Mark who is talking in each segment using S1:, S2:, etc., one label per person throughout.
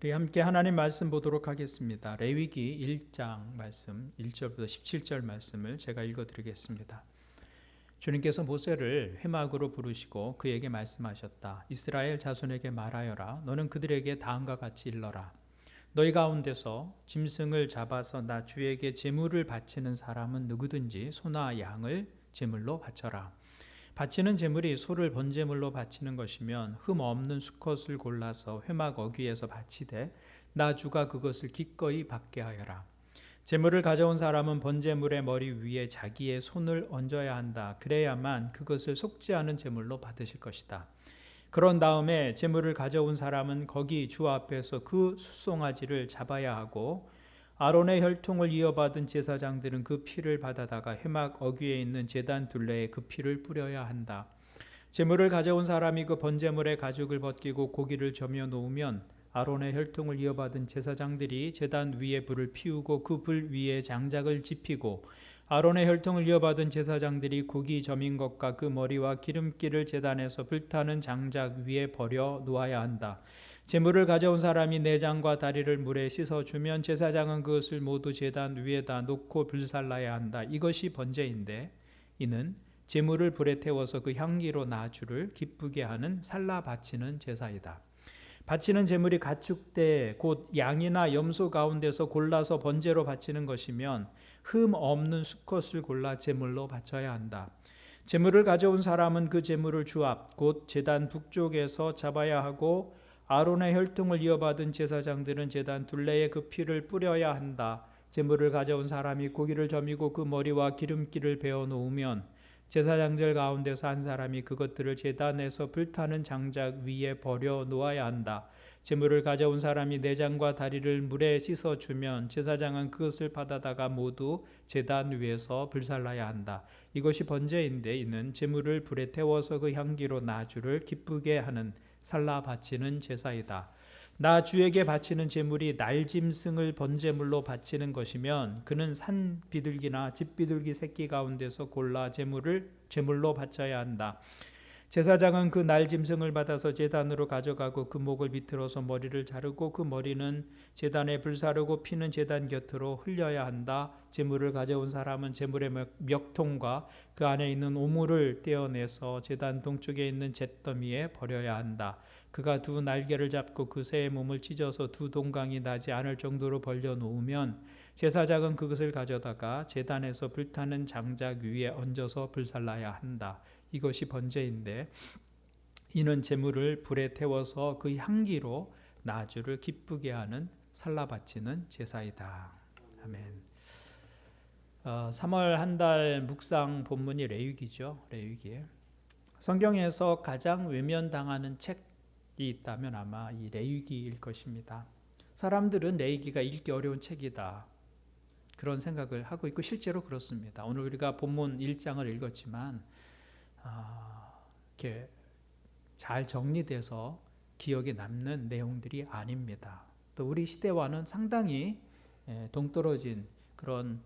S1: 우리 함께 하나님 말씀 보도록 하겠습니다. 레위기 1장 말씀 1절부터 17절 말씀을 제가 읽어드리겠습니다. 주님께서 모세를 회막으로 부르시고 그에게 말씀하셨다. 이스라엘 자손에게 말하여라. 너는 그들에게 다음과 같이 일러라. 너희 가운데서 짐승을 잡아서 나 주에게 제물을 바치는 사람은 누구든지 소나 양을 제물로 바쳐라. 바치는 제물이 소를 번제물로 바치는 것이면 흠 없는 수컷을 골라서 회막 어귀에서 바치되 나 주가 그것을 기꺼이 받게 하여라. 제물을 가져온 사람은 번제물의 머리 위에 자기의 손을 얹어야 한다. 그래야만 그것을 속지 않은 제물로 받으실 것이다. 그런 다음에 제물을 가져온 사람은 거기 주 앞에서 그 숫송아지를 잡아야 하고 아론의 혈통을 이어받은 제사장들은 그 피를 받아다가 회막 어귀에 있는 제단 둘레에 그 피를 뿌려야 한다. 제물을 가져온 사람이 그 번제물의 가죽을 벗기고 고기를 저며 놓으면 아론의 혈통을 이어받은 제사장들이 제단 위에 불을 피우고 그 불 위에 장작을 지피고 아론의 혈통을 이어받은 제사장들이 고기 저민 것과 그 머리와 기름기를 제단에서 불타는 장작 위에 버려 놓아야 한다. 제물을 가져온 사람이 내장과 다리를 물에 씻어주면 제사장은 그것을 모두 제단 위에다 놓고 불살라야 한다. 이것이 번제인데 이는 제물을 불에 태워서 그 향기로 나 주를 기쁘게 하는 살라 바치는 제사이다. 바치는 제물이 가축대 곧 양이나 염소 가운데서 골라서 번제로 바치는 것이면 흠 없는 수컷을 골라 제물로 바쳐야 한다. 제물을 가져온 사람은 그 제물을 주 앞 곧 제단 북쪽에서 잡아야 하고 아론의 혈통을 이어받은 제사장들은 제단 둘레에 그 피를 뿌려야 한다. 제물을 가져온 사람이 고기를 저미고 그 머리와 기름기를 베어 놓으면 제사장들 가운데서 한 사람이 그것들을 제단에서 불타는 장작 위에 버려 놓아야 한다. 제물을 가져온 사람이 내장과 다리를 물에 씻어 주면 제사장은 그것을 받아다가 모두 제단 위에서 불살라야 한다. 이것이 번제인데 이는 제물을 불에 태워서 그 향기로 나 주를 기쁘게 하는 살라 바치는 제사이다. 나 주에게 바치는 제물이 날짐승을 번제물로 바치는 것이면 그는 산 비둘기나 집 비둘기 새끼 가운데서 골라 제물로 바쳐야 한다. 제사장은 그 날짐승을 받아서 제단으로 가져가고 그 목을 비틀어서 머리를 자르고 그 머리는 제단에 불사르고 피는 제단 곁으로 흘려야 한다. 제물을 가져온 사람은 제물의 멱통과 그 안에 있는 오물을 떼어내서 제단 동쪽에 있는 잿더미에 버려야 한다. 그가 두 날개를 잡고 그 새의 몸을 찢어서 두 동강이 나지 않을 정도로 벌려 놓으면 제사장은 그것을 가져다가 제단에서 불타는 장작 위에 얹어서 불살라야 한다. 이것이 번제인데 이는 제물을 불에 태워서 그 향기로 나 주를 기쁘게 하는 살라 바치는 제사이다. 아멘. 3월 한 달 묵상 본문이 레위기죠. 레위기. 성경에서 가장 외면당하는 책이 있다면 아마 이 레위기일 것입니다. 사람들은 레위기가 읽기 어려운 책이다. 그런 생각을 하고 있고 실제로 그렇습니다. 오늘 우리가 본문 1장을 읽었지만 이렇게 잘 정리돼서 기억에 남는 내용들이 아닙니다. 또 우리 시대와는 상당히 동떨어진 그런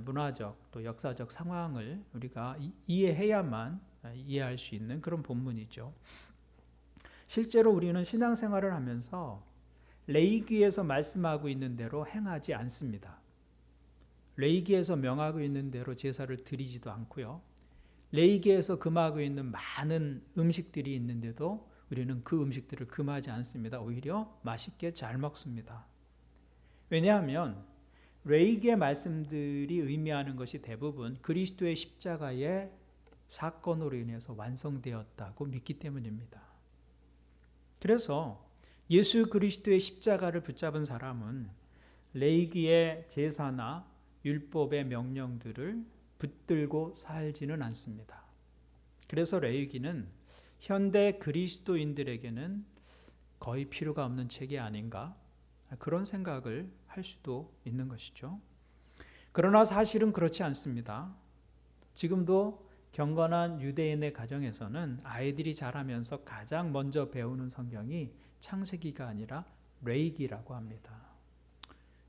S1: 문화적 또 역사적 상황을 우리가 이해해야만 이해할 수 있는 그런 본문이죠. 실제로 우리는 신앙생활을 하면서 레위기에서 말씀하고 있는 대로 행하지 않습니다. 레위기에서 명하고 있는 대로 제사를 드리지도 않고요. 레위기에서 금하고 있는 많은 음식들이 있는데도 우리는 그 음식들을 금하지 않습니다. 오히려 맛있게 잘 먹습니다. 왜냐하면 레위기의 말씀들이 의미하는 것이 대부분 그리스도의 십자가의 사건으로 인해서 완성되었다고 믿기 때문입니다. 그래서 예수 그리스도의 십자가를 붙잡은 사람은 레위기의 제사나 율법의 명령들을 붙들고 살지는 않습니다. 그래서 레위기는 현대 그리스도인들에게는 거의 필요가 없는 책이 아닌가 그런 생각을 할 수도 있는 것이죠. 그러나 사실은 그렇지 않습니다. 지금도 경건한 유대인의 가정에서는 아이들이 자라면서 가장 먼저 배우는 성경이 창세기가 아니라 레위기라고 합니다.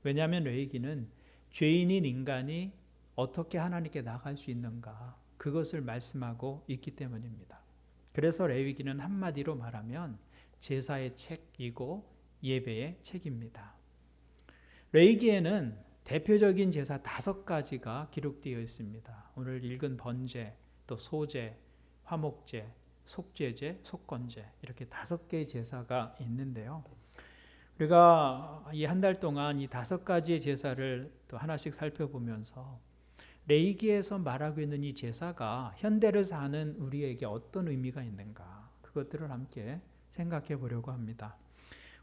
S1: 왜냐하면 레위기는 죄인인 인간이 어떻게 하나님께 나갈 수 있는가 그것을 말씀하고 있기 때문입니다. 그래서 레위기는 한마디로 말하면 제사의 책이고 예배의 책입니다. 레위기에는 대표적인 제사 5가지가 기록되어 있습니다. 오늘 읽은 번제, 또 소제, 화목제, 속죄제, 속건제 이렇게 5개의 제사가 있는데요. 우리가 이 한 달 동안 이 5가지의 제사를 또 하나씩 살펴보면서 레위기에서 말하고 있는 이 제사가 현대를 사는 우리에게 어떤 의미가 있는가, 그것들을 함께 생각해 보려고 합니다.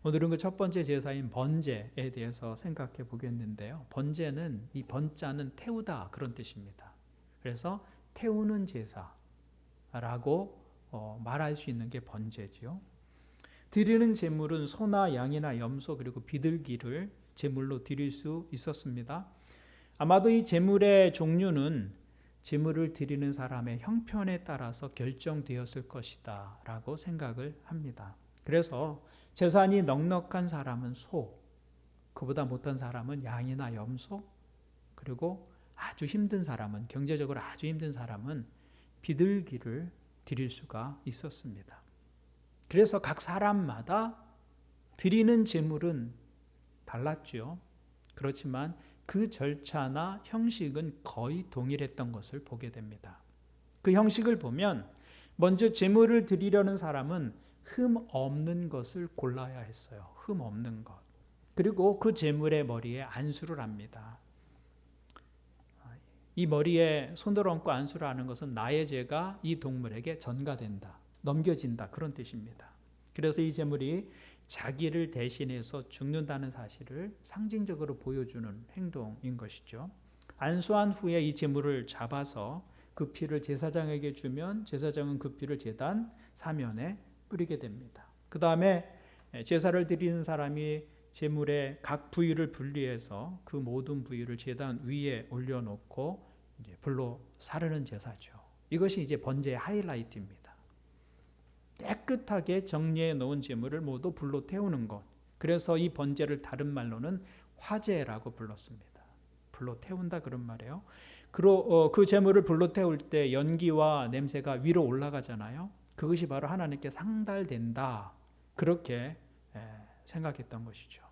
S1: 오늘은 그 첫 번째 제사인 번제에 대해서 생각해 보겠는데요. 번제는, 이 번자는 태우다 그런 뜻입니다. 그래서 태우는 제사라고 말할 수 있는 게 번제지요. 드리는 제물은 소나 양이나 염소 그리고 비둘기를 제물로 드릴 수 있었습니다. 아마도 이 제물의 종류는 제물을 드리는 사람의 형편에 따라서 결정되었을 것이다 라고 생각을 합니다. 그래서 재산이 넉넉한 사람은 소, 그보다 못한 사람은 양이나 염소, 그리고 아주 힘든 사람은, 경제적으로 아주 힘든 사람은 비둘기를 드릴 수가 있었습니다. 그래서 각 사람마다 드리는 제물은 달랐죠. 그렇지만 그 절차나 형식은 거의 동일했던 것을 보게 됩니다. 그 형식을 보면 먼저 제물을 드리려는 사람은 흠 없는 것을 골라야 했어요. 흠 없는 것. 그리고 그 제물의 머리에 안수를 합니다. 이 머리에 손을 얹고 안수를 하는 것은 나의 죄가 이 동물에게 전가된다, 넘겨진다 그런 뜻입니다. 그래서 이 제물이 자기를 대신해서 죽는다는 사실을 상징적으로 보여주는 행동인 것이죠. 안수한 후에 이 제물을 잡아서 그 피를 제사장에게 주면 제사장은 그 피를 제단 사면에 뿌리게 됩니다. 그 다음에 제사를 드리는 사람이 제물의 각 부위를 분리해서 그 모든 부위를 제단 위에 올려놓고 이제 불로 사르는 제사죠. 이것이 이제 번제의 하이라이트입니다. 깨끗하게 정리해 놓은 제물을 모두 불로 태우는 것. 그래서 이 번제를 다른 말로는 화제라고 불렀습니다. 불로 태운다 그런 말이에요. 그 제물을 불로 태울 때 연기와 냄새가 위로 올라가잖아요. 그것이 바로 하나님께 상달된다, 그렇게 생각했던 것이죠.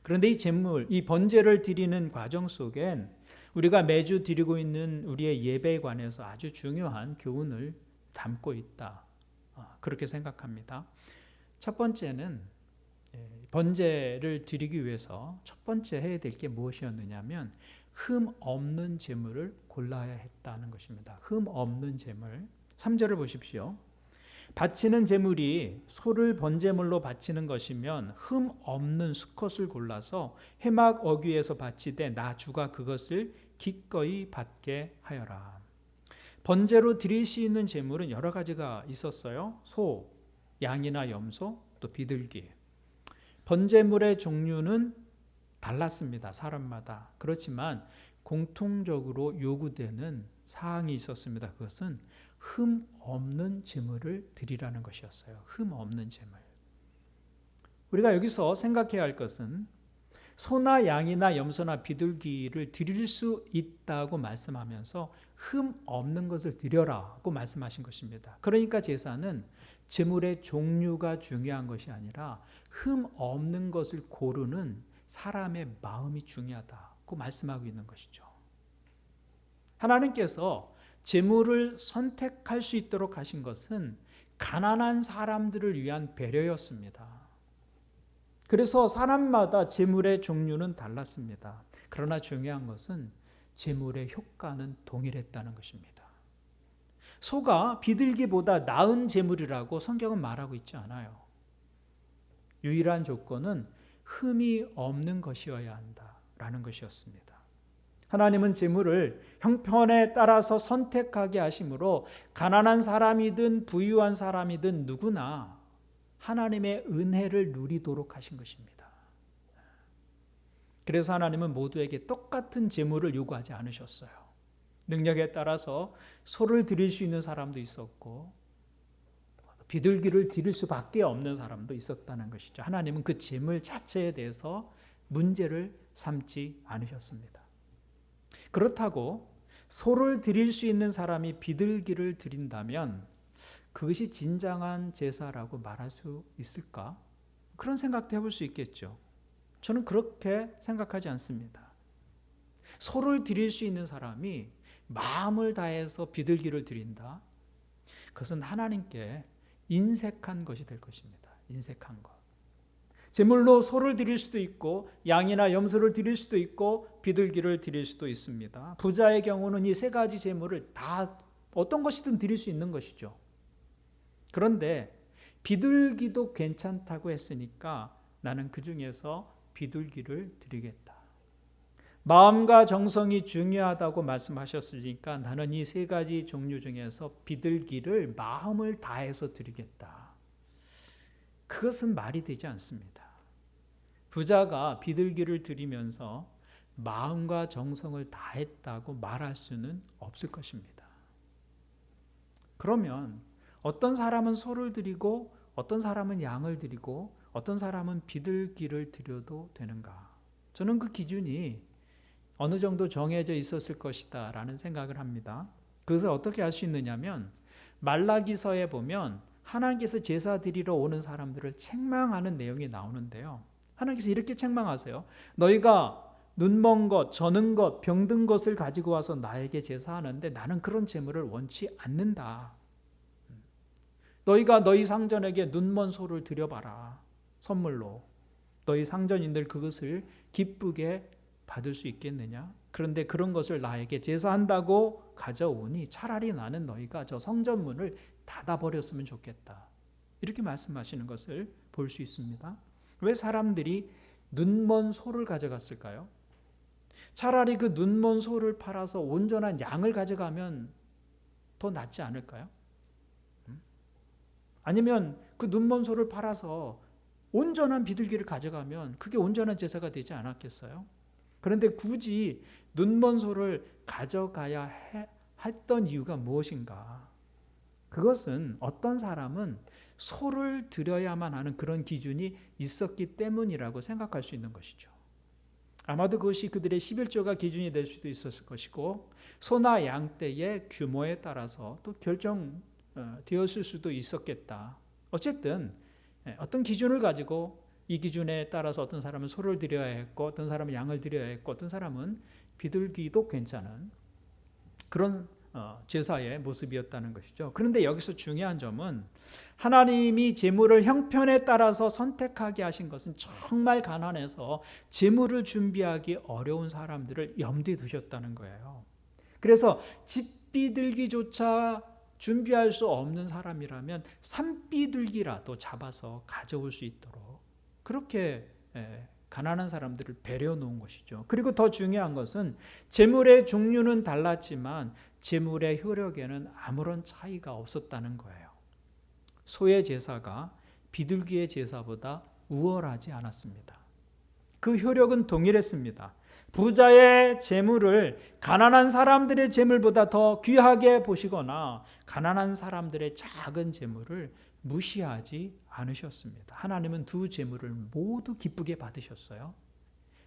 S1: 그런데 이 제물, 이 번제를 드리는 과정 속엔 우리가 매주 드리고 있는 우리의 예배에 관해서 아주 중요한 교훈을 담고 있다, 그렇게 생각합니다. 첫 번째는 번제를 드리기 위해서 첫 번째 해야 될 게 무엇이었느냐면 흠 없는 제물을 골라야 했다는 것입니다. 흠 없는 제물. 3절을 보십시오. 바치는 제물이 소를 번제물로 바치는 것이면 흠 없는 수컷을 골라서 회막 어귀에서 바치되 나 주가 그것을 기꺼이 받게 하여라. 번제로 드릴 수 있는 제물은 여러 가지가 있었어요. 소, 양이나 염소, 또 비둘기. 번제물의 종류는 달랐습니다. 사람마다. 그렇지만 공통적으로 요구되는 사항이 있었습니다. 그것은 흠 없는 제물을 드리라는 것이었어요. 흠 없는 제물. 우리가 여기서 생각해야 할 것은 소나 양이나 염소나 비둘기를 드릴 수 있다고 말씀하면서 흠 없는 것을 드려라고 말씀하신 것입니다. 그러니까 제사는 제물의 종류가 중요한 것이 아니라 흠 없는 것을 고르는 사람의 마음이 중요하다고 말씀하고 있는 것이죠. 하나님께서 제물을 선택할 수 있도록 하신 것은 가난한 사람들을 위한 배려였습니다. 그래서 사람마다 제물의 종류는 달랐습니다. 그러나 중요한 것은 제물의 효과는 동일했다는 것입니다. 소가 비둘기보다 나은 제물이라고 성경은 말하고 있지 않아요. 유일한 조건은 흠이 없는 것이어야 한다라는 것이었습니다. 하나님은 제물을 형편에 따라서 선택하게 하심으로 가난한 사람이든 부유한 사람이든 누구나 하나님의 은혜를 누리도록 하신 것입니다. 그래서 하나님은 모두에게 똑같은 제물을 요구하지 않으셨어요. 능력에 따라서 소를 드릴 수 있는 사람도 있었고 비둘기를 드릴 수밖에 없는 사람도 있었다는 것이죠. 하나님은 그 제물 자체에 대해서 문제를 삼지 않으셨습니다. 그렇다고 소를 드릴 수 있는 사람이 비둘기를 드린다면 그것이 진정한 제사라고 말할 수 있을까? 그런 생각도 해볼 수 있겠죠. 저는 그렇게 생각하지 않습니다. 소를 드릴 수 있는 사람이 마음을 다해서 비둘기를 드린다. 그것은 하나님께 인색한 것이 될 것입니다. 인색한 것. 제물로 소를 드릴 수도 있고 양이나 염소를 드릴 수도 있고 비둘기를 드릴 수도 있습니다. 부자의 경우는 이 세 가지 제물을 다 어떤 것이든 드릴 수 있는 것이죠. 그런데 비둘기도 괜찮다고 했으니까 나는 그 중에서 비둘기를 드리겠다. 마음과 정성이 중요하다고 말씀하셨으니까 나는 이 세 가지 종류 중에서 비둘기를 마음을 다해서 드리겠다. 그것은 말이 되지 않습니다. 부자가 비둘기를 드리면서 마음과 정성을 다했다고 말할 수는 없을 것입니다. 그러면 어떤 사람은 소를 드리고 어떤 사람은 양을 드리고 어떤 사람은 비둘기를 드려도 되는가? 저는 그 기준이 어느 정도 정해져 있었을 것이다 라는 생각을 합니다. 그것을 어떻게 알 수 있느냐면 말라기서에 보면 하나님께서 제사 드리러 오는 사람들을 책망하는 내용이 나오는데요. 하나님께서 이렇게 책망하세요. 너희가 눈먼 것, 저는 것, 병든 것을 가지고 와서 나에게 제사하는데 나는 그런 제물을 원치 않는다. 너희가 너희 상전에게 눈먼 소를 드려봐라. 선물로. 너희 상전인들 그것을 기쁘게 받을 수 있겠느냐? 그런데 그런 것을 나에게 제사한다고 가져오니 차라리 나는 너희가 저 성전문을 닫아버렸으면 좋겠다. 이렇게 말씀하시는 것을 볼 수 있습니다. 왜 사람들이 눈먼 소를 가져갔을까요? 차라리 그 눈먼 소를 팔아서 온전한 양을 가져가면 더 낫지 않을까요? 아니면 그 눈먼 소를 팔아서 온전한 비둘기를 가져가면 그게 온전한 제사가 되지 않았겠어요? 그런데 굳이 눈먼 소를 가져가야 했던 이유가 무엇인가? 그것은 어떤 사람은 소를 드려야만 하는 그런 기준이 있었기 때문이라고 생각할 수 있는 것이죠. 아마도 그것이 그들의 11조가 기준이 될 수도 있었을 것이고 소나 양 떼의 규모에 따라서 또 결정되었을 수도 있었겠다. 어쨌든 어떤 기준을 가지고 이 기준에 따라서 어떤 사람은 소를 드려야 했고 어떤 사람은 양을 드려야 했고 어떤 사람은 비둘기도 괜찮은 그런 제사의 모습이었다는 것이죠. 그런데 여기서 중요한 점은 하나님이 제물을 형편에 따라서 선택하게 하신 것은 정말 가난해서 제물을 준비하기 어려운 사람들을 염두에 두셨다는 거예요. 그래서 집비둘기조차 준비할 수 없는 사람이라면 산비둘기라도 잡아서 가져올 수 있도록 그렇게 가난한 사람들을 배려해 놓은 것이죠. 그리고 더 중요한 것은 제물의 종류는 달랐지만 제물의 효력에는 아무런 차이가 없었다는 거예요. 소의 제사가 비둘기의 제사보다 우월하지 않았습니다. 그 효력은 동일했습니다. 부자의 제물을 가난한 사람들의 제물보다 더 귀하게 보시거나 가난한 사람들의 작은 제물을 무시하지 않으셨습니다. 하나님은 두 제물을 모두 기쁘게 받으셨어요.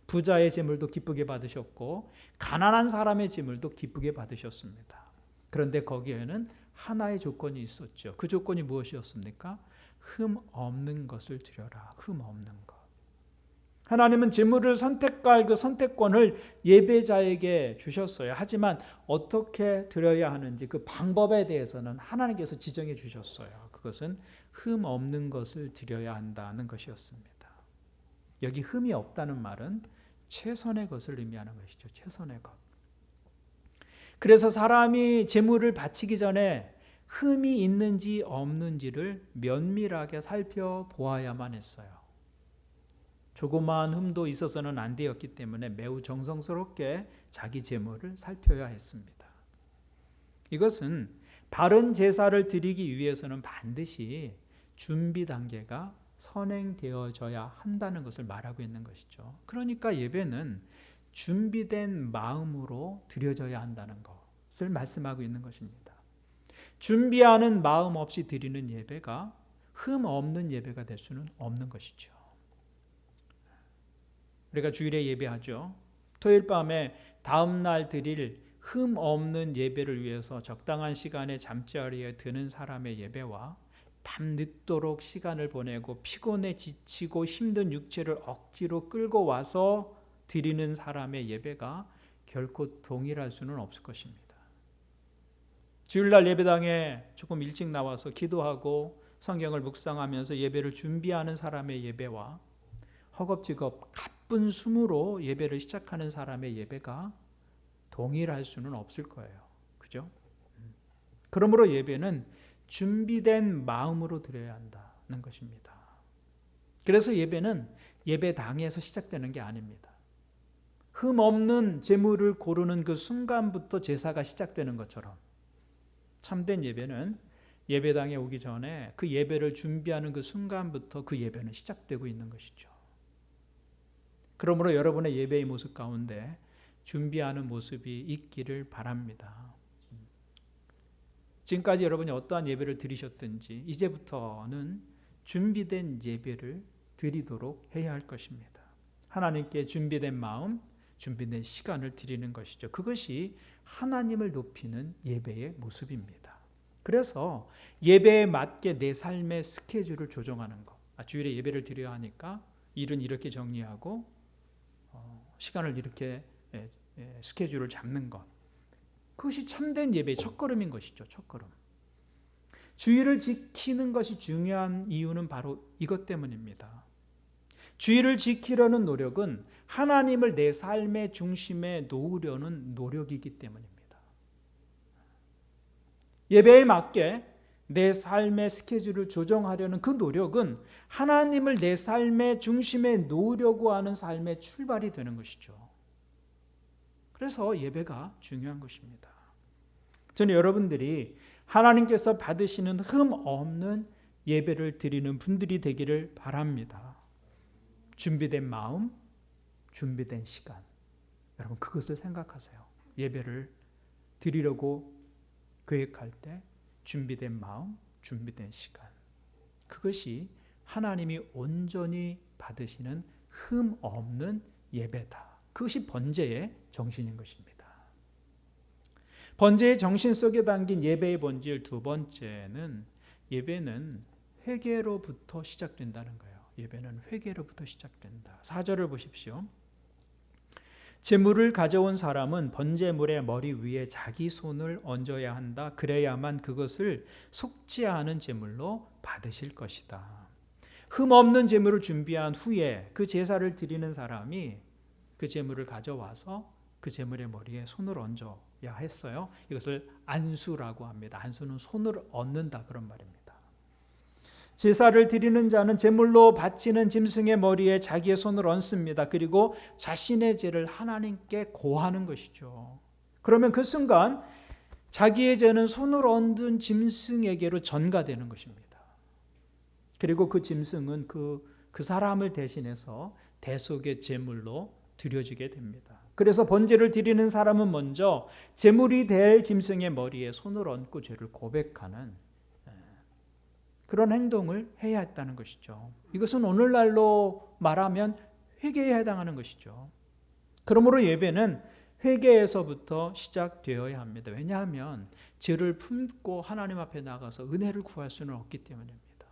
S1: 부자의 제물도 기쁘게 받으셨고 가난한 사람의 제물도 기쁘게 받으셨습니다. 그런데 거기에는 하나의 조건이 있었죠. 그 조건이 무엇이었습니까? 흠 없는 것을 드려라. 흠 없는 것. 하나님은 제물을 선택할 그 선택권을 예배자에게 주셨어요. 하지만 어떻게 드려야 하는지 그 방법에 대해서는 하나님께서 지정해 주셨어요. 그것은 흠 없는 것을 드려야 한다는 것이었습니다. 여기 흠이 없다는 말은 최선의 것을 의미하는 것이죠. 최선의 것. 그래서 사람이 제물을 바치기 전에 흠이 있는지 없는지를 면밀하게 살펴보아야만 했어요. 조그마한 흠도 있어서는 안 되었기 때문에 매우 정성스럽게 자기 제물을 살펴야 했습니다. 이것은 바른 제사를 드리기 위해서는 반드시 준비 단계가 선행되어져야 한다는 것을 말하고 있는 것이죠. 그러니까 예배는 준비된 마음으로 드려져야 한다는 것을 말씀하고 있는 것입니다. 준비하는 마음 없이 드리는 예배가 흠 없는 예배가 될 수는 없는 것이죠. 우리가 주일에 예배하죠. 토요일 밤에 다음 날 드릴 흠 없는 예배를 위해서 적당한 시간에 잠자리에 드는 사람의 예배와 밤늦도록 시간을 보내고 피곤해 지치고 힘든 육체를 억지로 끌고 와서 드리는 사람의 예배가 결코 동일할 수는 없을 것입니다. 주일날 예배당에 조금 일찍 나와서 기도하고 성경을 묵상하면서 예배를 준비하는 사람의 예배와 허겁지겁 가쁜 숨으로 예배를 시작하는 사람의 예배가 동일할 수는 없을 거예요. 그죠? 그러므로 예배는 준비된 마음으로 드려야 한다는 것입니다. 그래서 예배는 예배당에서 시작되는 게 아닙니다. 흠 없는 제물을 고르는 그 순간부터 제사가 시작되는 것처럼 참된 예배는 예배당에 오기 전에 그 예배를 준비하는 그 순간부터 그 예배는 시작되고 있는 것이죠. 그러므로 여러분의 예배의 모습 가운데 준비하는 모습이 있기를 바랍니다. 지금까지 여러분이 어떠한 예배를 드리셨든지 이제부터는 준비된 예배를 드리도록 해야 할 것입니다. 하나님께 준비된 마음, 준비된 시간을 드리는 것이죠. 그것이 하나님을 높이는 예배의 모습입니다. 그래서 예배에 맞게 내 삶의 스케줄을 조정하는 것. 주일에 예배를 드려야 하니까 일은 이렇게 정리하고 시간을 이렇게 스케줄을 잡는 것. 그것이 참된 예배의 첫걸음인 것이죠. 첫걸음. 주일을 지키는 것이 중요한 이유는 바로 이것 때문입니다. 주일을 지키려는 노력은 하나님을 내 삶의 중심에 놓으려는 노력이기 때문입니다. 예배에 맞게 내 삶의 스케줄을 조정하려는 그 노력은 하나님을 내 삶의 중심에 놓으려고 하는 삶의 출발이 되는 것이죠. 그래서 예배가 중요한 것입니다. 저는 여러분들이 하나님께서 받으시는 흠 없는 예배를 드리는 분들이 되기를 바랍니다. 준비된 마음, 준비된 시간. 여러분 그것을 생각하세요. 예배를 드리려고 계획할 때 준비된 마음, 준비된 시간. 그것이 하나님이 온전히 받으시는 흠 없는 예배다. 그것이 번제의 정신인 것입니다. 번제의 정신 속에 담긴 예배의 본질 두 번째는 예배는 회개로부터 시작된다는 거예요. 예배는 회개로부터 시작된다. 4절을 보십시오. 제물을 가져온 사람은 번제물의 머리 위에 자기 손을 얹어야 한다. 그래야만 그것을 속지 않은 제물로 받으실 것이다. 흠 없는 제물을 준비한 후에 그 제사를 드리는 사람이 그 제물을 가져와서 그 제물의 머리에 손을 얹어야 했어요. 이것을 안수라고 합니다. 안수는 손을 얹는다 그런 말입니다. 제사를 드리는 자는 제물로 바치는 짐승의 머리에 자기의 손을 얹습니다. 그리고 자신의 죄를 하나님께 고하는 것이죠. 그러면 그 순간 자기의 죄는 손을 얹은 짐승에게로 전가되는 것입니다. 그리고 그 짐승은 그 사람을 대신해서 대속의 제물로 드려지게 됩니다. 그래서 번제를 드리는 사람은 먼저 제물이 될 짐승의 머리에 손을 얹고 죄를 고백하는 그런 행동을 해야 했다는 것이죠. 이것은 오늘날로 말하면 회개에 해당하는 것이죠. 그러므로 예배는 회개에서부터 시작되어야 합니다. 왜냐하면 죄를 품고 하나님 앞에 나가서 은혜를 구할 수는 없기 때문입니다.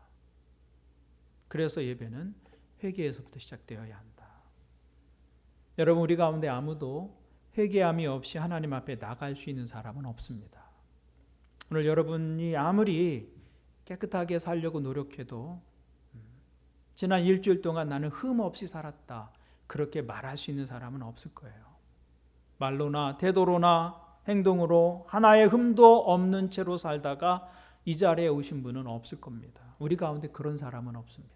S1: 그래서 예배는 회개에서부터 시작되어야 한다. 여러분 우리 가운데 아무도 회개함이 없이 하나님 앞에 나갈 수 있는 사람은 없습니다. 오늘 여러분이 아무리 깨끗하게 살려고 노력해도 지난 일주일 동안 나는 흠 없이 살았다 그렇게 말할 수 있는 사람은 없을 거예요. 말로나 태도로나 행동으로 하나의 흠도 없는 채로 살다가 이 자리에 오신 분은 없을 겁니다. 우리 가운데 그런 사람은 없습니다.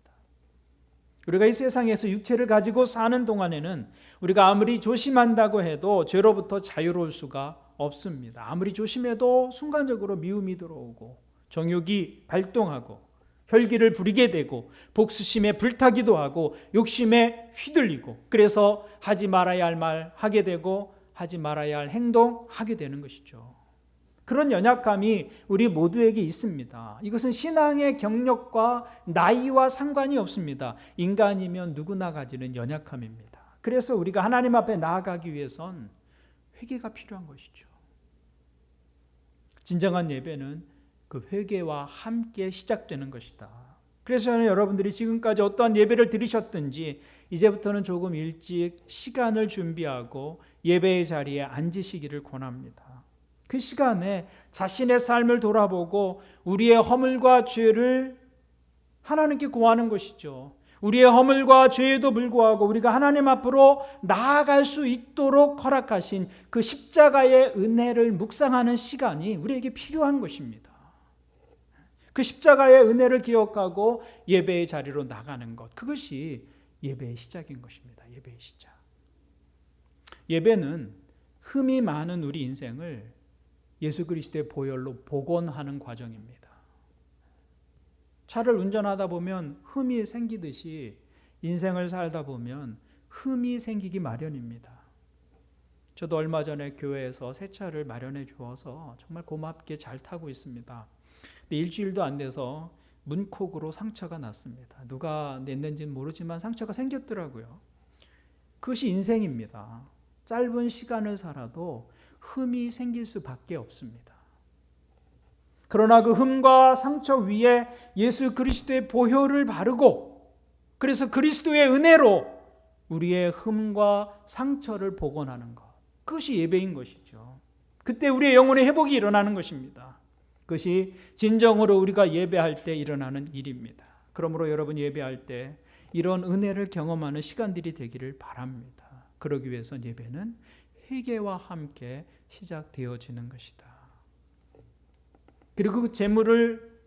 S1: 우리가 이 세상에서 육체를 가지고 사는 동안에는 우리가 아무리 조심한다고 해도 죄로부터 자유로울 수가 없습니다. 아무리 조심해도 순간적으로 미움이 들어오고 정욕이 발동하고 혈기를 부리게 되고 복수심에 불타기도 하고 욕심에 휘둘리고 그래서 하지 말아야 할 말 하게 되고 하지 말아야 할 행동 하게 되는 것이죠. 그런 연약함이 우리 모두에게 있습니다. 이것은 신앙의 경력과 나이와 상관이 없습니다. 인간이면 누구나 가지는 연약함입니다. 그래서 우리가 하나님 앞에 나아가기 위해선 회개가 필요한 것이죠. 진정한 예배는 그 회개와 함께 시작되는 것이다. 그래서 저는 여러분들이 지금까지 어떠한 예배를 드리셨든지 이제부터는 조금 일찍 시간을 준비하고 예배의 자리에 앉으시기를 권합니다. 그 시간에 자신의 삶을 돌아보고 우리의 허물과 죄를 하나님께 고하는 것이죠. 우리의 허물과 죄에도 불구하고 우리가 하나님 앞으로 나아갈 수 있도록 허락하신 그 십자가의 은혜를 묵상하는 시간이 우리에게 필요한 것입니다. 그 십자가의 은혜를 기억하고 예배의 자리로 나가는 것, 그것이 예배의 시작인 것입니다. 예배의 시작. 예배는 흠이 많은 우리 인생을 예수 그리스도의 보혈로 복원하는 과정입니다. 차를 운전하다 보면 흠이 생기듯이 인생을 살다 보면 흠이 생기기 마련입니다. 저도 얼마 전에 교회에서 새 차를 마련해 주어서 정말 고맙게 잘 타고 있습니다. 근데 일주일도 안 돼서 문콕으로 상처가 났습니다. 누가 냈는지는 모르지만 상처가 생겼더라고요. 그것이 인생입니다. 짧은 시간을 살아도 흠이 생길 수밖에 없습니다. 그러나 그 흠과 상처 위에 예수 그리스도의 보혈을 바르고 그래서 그리스도의 은혜로 우리의 흠과 상처를 복원하는 것, 그것이 예배인 것이죠. 그때 우리의 영혼의 회복이 일어나는 것입니다. 그것이 진정으로 우리가 예배할 때 일어나는 일입니다. 그러므로 여러분 예배할 때 이런 은혜를 경험하는 시간들이 되기를 바랍니다. 그러기 위해서 예배는 회개와 함께 시작되어지는 것이다. 그리고 그 제물을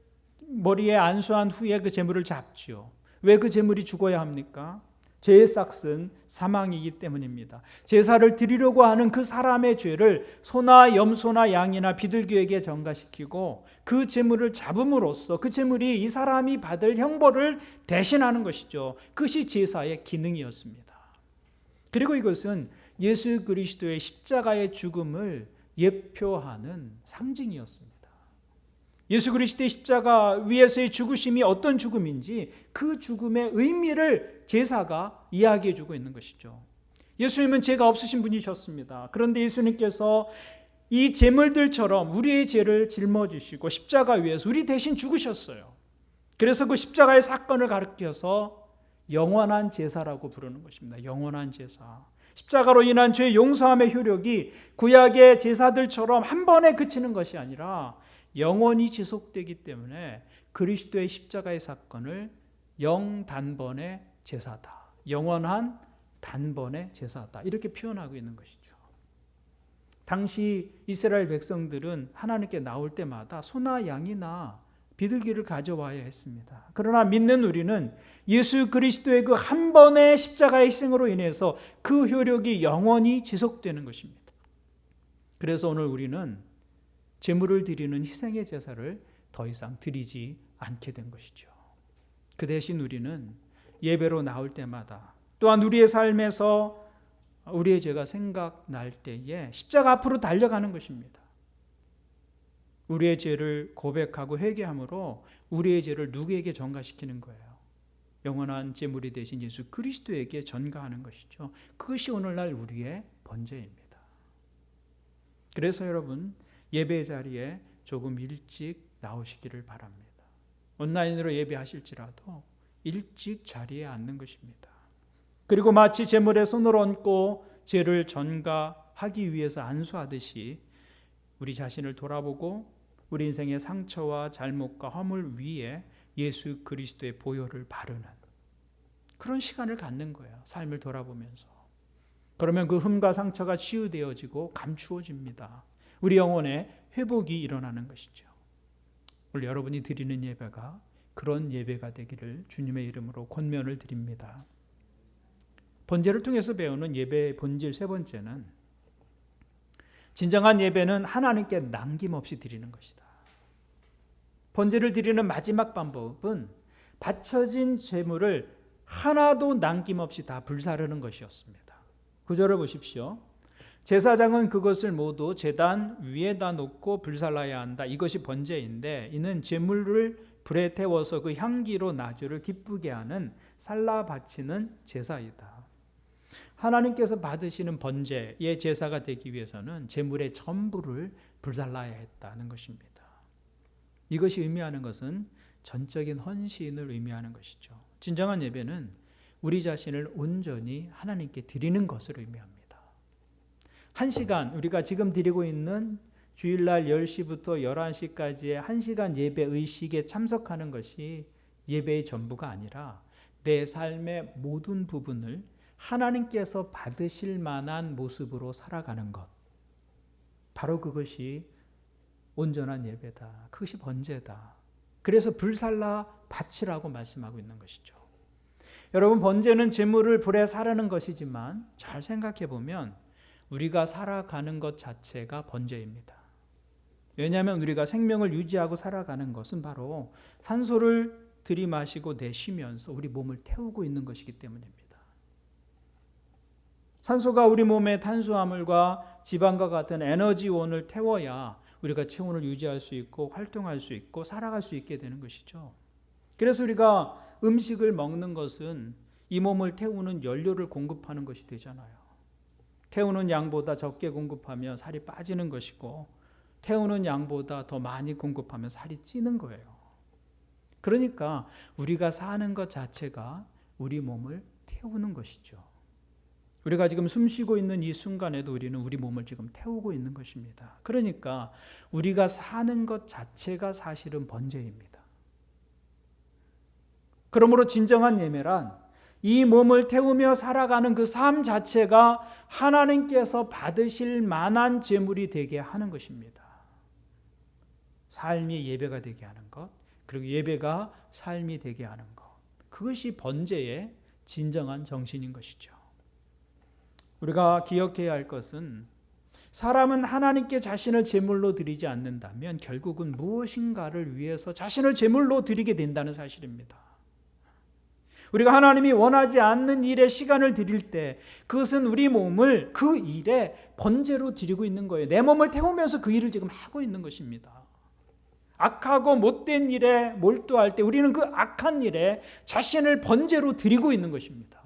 S1: 머리에 안수한 후에 그 제물을 잡죠. 왜 그 제물이 죽어야 합니까? 죄의 싹은 사망이기 때문입니다. 제사를 드리려고 하는 그 사람의 죄를 소나 염소나 양이나 비둘기에게 전가시키고 그 제물을 잡음으로써 그 제물이 이 사람이 받을 형벌을 대신하는 것이죠. 그것이 제사의 기능이었습니다. 그리고 이것은 예수 그리스도의 십자가의 죽음을 예표하는 상징이었습니다. 예수 그리스도의 십자가 위에서의 죽으심이 어떤 죽음인지 그 죽음의 의미를 제사가 이야기해 주고 있는 것이죠. 예수님은 죄가 없으신 분이셨습니다. 그런데 예수님께서 이 제물들처럼 우리의 죄를 짊어지시고 십자가 위에서 우리 대신 죽으셨어요. 그래서 그 십자가의 사건을 가르쳐서 영원한 제사라고 부르는 것입니다. 영원한 제사. 십자가로 인한 죄 용서함의 효력이 구약의 제사들처럼 한 번에 그치는 것이 아니라 영원히 지속되기 때문에 그리스도의 십자가의 사건을 영단번의 제사다. 영원한 단번의 제사다. 이렇게 표현하고 있는 것이죠. 당시 이스라엘 백성들은 하나님께 나올 때마다 소나 양이나 비둘기를 가져와야 했습니다. 그러나 믿는 우리는 예수 그리스도의 그 한 번의 십자가의 희생으로 인해서 그 효력이 영원히 지속되는 것입니다. 그래서 오늘 우리는 제물을 드리는 희생의 제사를 더 이상 드리지 않게 된 것이죠. 그 대신 우리는 예배로 나올 때마다 또한 우리의 삶에서 우리의 죄가 생각날 때에 십자가 앞으로 달려가는 것입니다. 우리의 죄를 고백하고 회개함으로 우리의 죄를 누구에게 전가시키는 거예요? 영원한 제물이 되신 예수 그리스도에게 전가하는 것이죠. 그것이 오늘날 우리의 번제입니다. 그래서 여러분 예배 자리에 조금 일찍 나오시기를 바랍니다. 온라인으로 예배하실지라도 일찍 자리에 앉는 것입니다. 그리고 마치 제물에 손을 얹고 죄를 전가하기 위해서 안수하듯이 우리 자신을 돌아보고 우리 인생의 상처와 잘못과 허물 위에 예수 그리스도의 보혈을 바르는 그런 시간을 갖는 거예요. 삶을 돌아보면서. 그러면 그 흠과 상처가 치유되어지고 감추어집니다. 우리 영혼의 회복이 일어나는 것이죠. 오늘 여러분이 드리는 예배가 그런 예배가 되기를 주님의 이름으로 권면을 드립니다. 번제를 통해서 배우는 예배의 본질 세 번째는 진정한 예배는 하나님께 남김없이 드리는 것이다. 번제를 드리는 마지막 방법은 바쳐진 제물을 하나도 남김없이 다 불사르는 것이었습니다. 구절을 보십시오. 제사장은 그것을 모두 제단 위에다 놓고 불살라야 한다. 이것이 번제인데 이는 제물을 불에 태워서 그 향기로 나주를 기쁘게 하는 살라 바치는 제사이다. 하나님께서 받으시는 번제의 제사가 되기 위해서는 제물의 전부를 불살라야 했다는 것입니다. 이것이 의미하는 것은 전적인 헌신을 의미하는 것이죠. 진정한 예배는 우리 자신을 온전히 하나님께 드리는 것을 의미합니다. 1시간, 우리가 지금 드리고 있는 주일날 10시부터 11시까지의 1시간 예배 의식에 참석하는 것이 예배의 전부가 아니라 내 삶의 모든 부분을 하나님께서 받으실 만한 모습으로 살아가는 것, 바로 그것이 온전한 예배다. 그것이 번제다. 그래서 불살라 바치라고 말씀하고 있는 것이죠. 여러분, 번제는 제물을 불에 사르는 것이지만 잘 생각해 보면 우리가 살아가는 것 자체가 번제입니다. 왜냐하면 우리가 생명을 유지하고 살아가는 것은 바로 산소를 들이마시고 내쉬면서 우리 몸을 태우고 있는 것이기 때문입니다. 산소가 우리 몸의 탄수화물과 지방과 같은 에너지원을 태워야 우리가 체온을 유지할 수 있고 활동할 수 있고 살아갈 수 있게 되는 것이죠. 그래서 우리가 음식을 먹는 것은 이 몸을 태우는 연료를 공급하는 것이 되잖아요. 태우는 양보다 적게 공급하면 살이 빠지는 것이고 태우는 양보다 더 많이 공급하면 살이 찌는 거예요. 그러니까 우리가 사는 것 자체가 우리 몸을 태우는 것이죠. 우리가 지금 숨 쉬고 있는 이 순간에도 우리는 우리 몸을 지금 태우고 있는 것입니다. 그러니까 우리가 사는 것 자체가 사실은 번제입니다. 그러므로 진정한 예배란 이 몸을 태우며 살아가는 그 삶 자체가 하나님께서 받으실 만한 제물이 되게 하는 것입니다. 삶이 예배가 되게 하는 것, 그리고 예배가 삶이 되게 하는 것, 그것이 번제의 진정한 정신인 것이죠. 우리가 기억해야 할 것은 사람은 하나님께 자신을 제물로 드리지 않는다면 결국은 무엇인가를 위해서 자신을 제물로 드리게 된다는 사실입니다. 우리가 하나님이 원하지 않는 일에 시간을 드릴 때 그것은 우리 몸을 그 일에 번제로 드리고 있는 거예요. 내 몸을 태우면서 그 일을 지금 하고 있는 것입니다. 악하고 못된 일에 몰두할 때 우리는 그 악한 일에 자신을 번제로 드리고 있는 것입니다.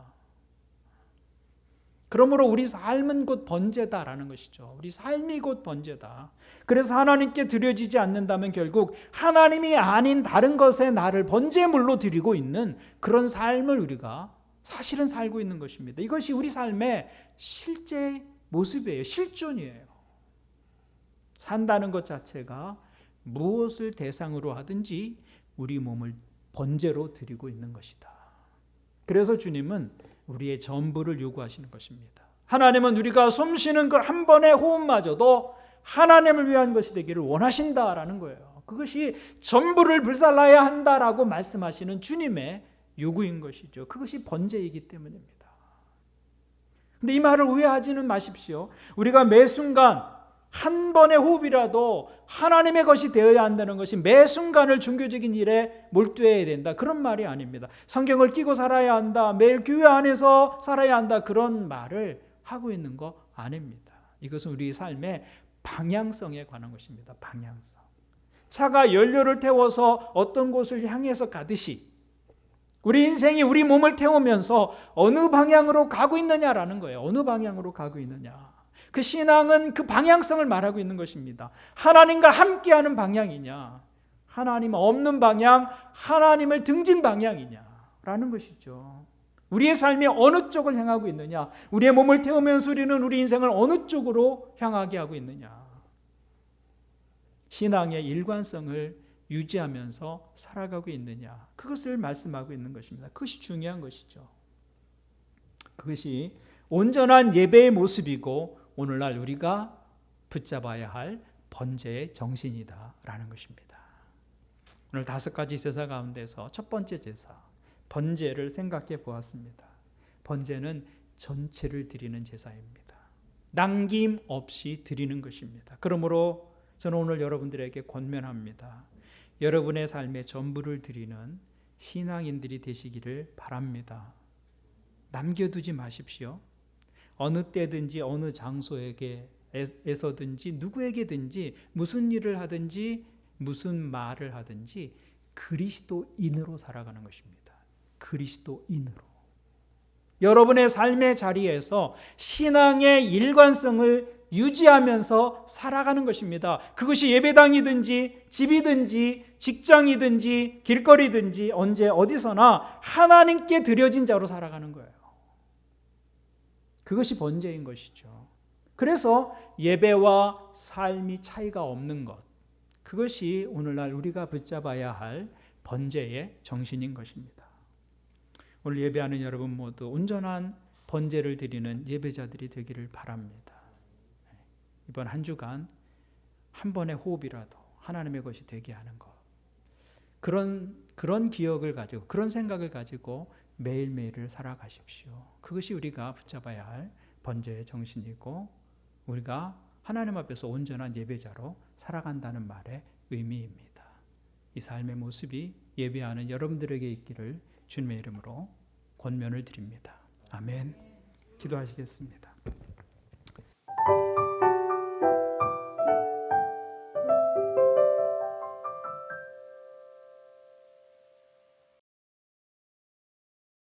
S1: 그러므로 우리 삶은 곧 번제다라는 것이죠. 우리 삶이 곧 번제다. 그래서 하나님께 드려지지 않는다면 결국 하나님이 아닌 다른 것에 나를 번제물로 드리고 있는 그런 삶을 우리가 사실은 살고 있는 것입니다. 이것이 우리 삶의 실제 모습이에요. 실존이에요. 산다는 것 자체가 무엇을 대상으로 하든지 우리 몸을 번제로 드리고 있는 것이다. 그래서 주님은 우리의 전부를 요구하시는 것입니다. 하나님은 우리가 숨쉬는 그 한 번의 호흡마저도 하나님을 위한 것이 되기를 원하신다라는 거예요. 그것이 전부를 불살라야 한다라고 말씀하시는 주님의 요구인 것이죠. 그것이 번제이기 때문입니다. 근데 이 말을 오해하지는 마십시오. 우리가 매 순간 한 번의 호흡이라도 하나님의 것이 되어야 한다는 것이 매 순간을 종교적인 일에 몰두해야 된다, 그런 말이 아닙니다. 성경을 끼고 살아야 한다, 매일 교회 안에서 살아야 한다, 그런 말을 하고 있는 거 아닙니다. 이것은 우리 삶의 방향성에 관한 것입니다. 방향성. 차가 연료를 태워서 어떤 곳을 향해서 가듯이 우리 인생이 우리 몸을 태우면서 어느 방향으로 가고 있느냐라는 거예요. 어느 방향으로 가고 있느냐. 그 신앙은 그 방향성을 말하고 있는 것입니다. 하나님과 함께하는 방향이냐, 하나님 없는 방향, 하나님을 등진 방향이냐라는 것이죠. 우리의 삶이 어느 쪽을 향하고 있느냐, 우리의 몸을 태우면서 우리는 우리 인생을 어느 쪽으로 향하게 하고 있느냐. 신앙의 일관성을 유지하면서 살아가고 있느냐, 그것을 말씀하고 있는 것입니다. 그것이 중요한 것이죠. 그것이 온전한 예배의 모습이고 오늘날 우리가 붙잡아야 할 번제의 정신이다라는 것입니다. 오늘 5가지 제사 가운데서 첫 번째 제사, 번제를 생각해 보았습니다. 번제는 전체를 드리는 제사입니다. 남김없이 드리는 것입니다. 그러므로 저는 오늘 여러분들에게 권면합니다. 여러분의 삶의 전부를 드리는 신앙인들이 되시기를 바랍니다. 남겨두지 마십시오. 어느 때든지 어느 장소에서든지 누구에게든지 무슨 일을 하든지 무슨 말을 하든지 그리스도인으로 살아가는 것입니다. 그리스도인으로. 여러분의 삶의 자리에서 신앙의 일관성을 유지하면서 살아가는 것입니다. 그것이 예배당이든지 집이든지 직장이든지 길거리든지 언제 어디서나 하나님께 드려진 자로 살아가는 거예요. 그것이 번제인 것이죠. 그래서 예배와 삶이 차이가 없는 것, 그것이 오늘날 우리가 붙잡아야 할 번제의 정신인 것입니다. 오늘 예배하는 여러분 모두 온전한 번제를 드리는 예배자들이 되기를 바랍니다. 이번 한 주간 한 번의 호흡이라도 하나님의 것이 되게 하는 것, 그런 기억을 가지고, 그런 생각을 가지고 매일매일을 살아가십시오. 그것이 우리가 붙잡아야 할 번제의 정신이고, 우리가 하나님 앞에서 온전한 예배자로 살아간다는 말의 의미입니다. 이 삶의 모습이 예배하는 여러분들에게 있기를 주님의 이름으로 권면을 드립니다. 아멘. 기도하시겠습니다.